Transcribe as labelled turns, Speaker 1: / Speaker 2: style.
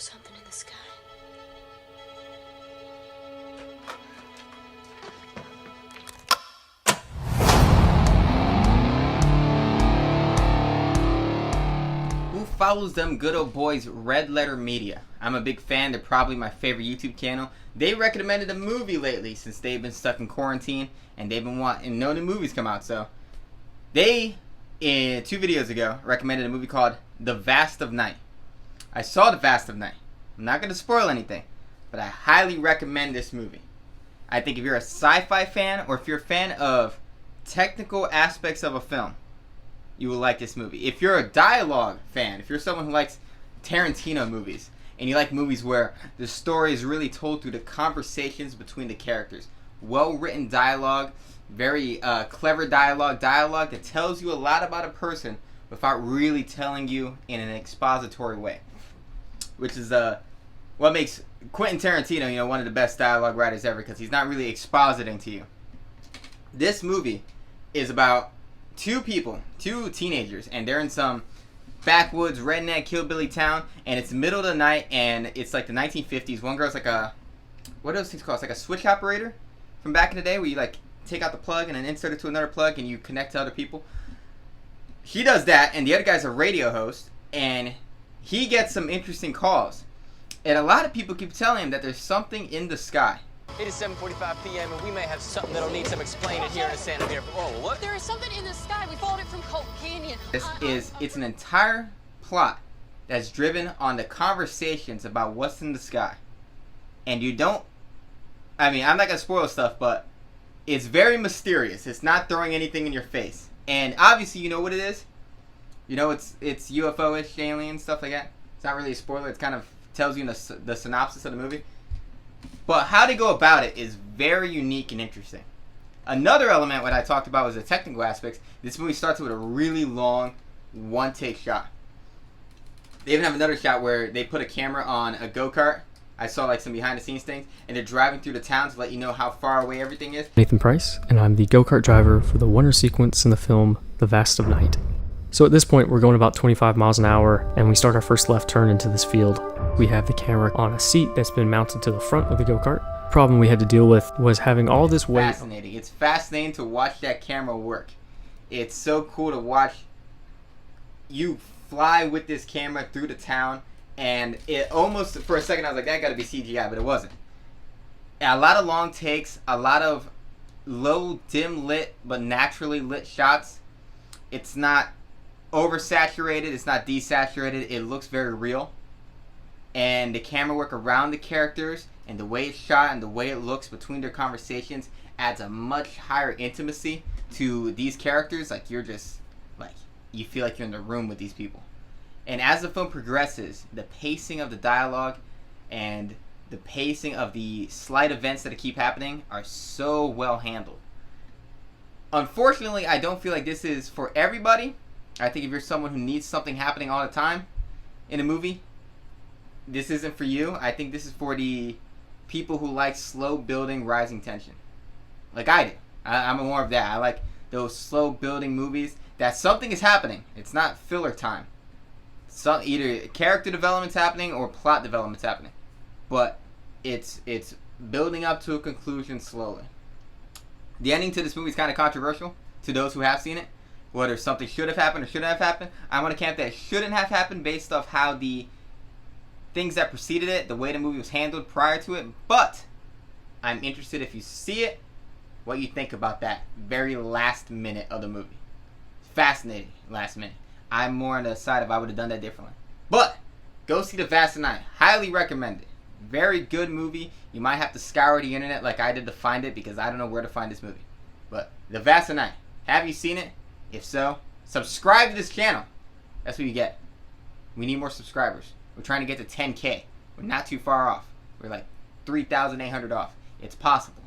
Speaker 1: something in the sky.
Speaker 2: Who follows them good old boys, Red Letter Media? I'm a big fan. They're probably my favorite YouTube channel. They recommended a movie lately since they've been stuck in quarantine and they've been wanting no new movies come out. So they, 2 videos ago, recommended a movie called The Vast of Night. I saw The Vast of Night. I'm not going to spoil anything, but I highly recommend this movie. I think if you're a sci-fi fan or if you're a fan of technical aspects of a film, you will like this movie. If you're a dialogue fan, if you're someone who likes Tarantino movies, and you like movies where the story is really told through the conversations between the characters, well-written dialogue, very clever dialogue that tells you a lot about a person without really telling you in an expository way, which is what makes Quentin Tarantino, one of the best dialogue writers ever, because he's not really expositing to you. This movie is about 2 teenagers, and they're in some backwoods redneck hillbilly town, and it's the middle of the night, and it's like the 1950s. One girl's like what are those things called? It's like a switch operator from back in the day, where you like take out the plug and then insert it to another plug and you connect to other people. He does that, and the other guy's a radio host, and he gets some interesting calls, and a lot of people keep telling him that there's something in the sky.
Speaker 3: It is 7:45 p.m. and we may have something that'll need some explaining here in Santa Fe. Oh, what?
Speaker 1: There is something in the sky. We followed it from Colt Canyon.
Speaker 2: It's an entire plot that's driven on the conversations about what's in the sky. And I'm not going to spoil stuff, but it's very mysterious. It's not throwing anything in your face. And obviously you know what it is. It's UFO-ish, alien, stuff like that. It's not really a spoiler. It kind of tells you the synopsis of the movie. But how they go about it is very unique and interesting. Another element, what I talked about, was the technical aspects. This movie starts with a really long one-take shot. They even have another shot where they put a camera on a go-kart. I saw like some behind-the-scenes things, and they're driving through the town to let you know how far away everything is.
Speaker 4: Nathan Price, and I'm the go-kart driver for the wonder sequence in the film The Vast of Night. So at this point, we're going about 25 miles an hour, and we start our first left turn into this field. We have the camera on a seat that's been mounted to the front of the go-kart. Problem we had to deal with was having all this weight.
Speaker 2: Fascinating. It's fascinating to watch that camera work. It's so cool to watch you fly with this camera through the town, and it almost, for a second I was like, that gotta be CGI, but it wasn't. A lot of long takes, a lot of low, dim lit, but naturally lit shots. It's not oversaturated, it's not desaturated, it looks very real. And the camera work around the characters and the way it's shot and the way it looks between their conversations adds a much higher intimacy to these characters. Like, you're just like, you feel like you're in the room with these people. And as the film progresses, the pacing of the dialogue and the pacing of the slight events that keep happening are so well handled. Unfortunately, I don't feel like this is for everybody. I think if you're someone who needs something happening all the time in a movie, this isn't for you. I think this is for the people who like slow building, rising tension. Like I do. I'm more of that. I like those slow building movies that something is happening. It's not filler time. Either character development's happening or plot development's happening. But it's building up to a conclusion slowly. The ending to this movie is kind of controversial to those who have seen it. Whether something should have happened or shouldn't have happened. I want to camp that it shouldn't have happened based off how the things that preceded it, the way the movie was handled prior to it. But I'm interested, if you see it, what you think about that very last minute of the movie. Fascinating last minute. I'm more on the side of I would have done that differently. But go see The Vast of Night. Highly recommend it. Very good movie. You might have to scour the internet like I did to find it, because I don't know where to find this movie. But The Vast of Night. Have you seen it? If so, subscribe to this channel. That's what you get. We need more subscribers. We're trying to get to 10K. We're not too far off. We're like 3,800 off. It's possible.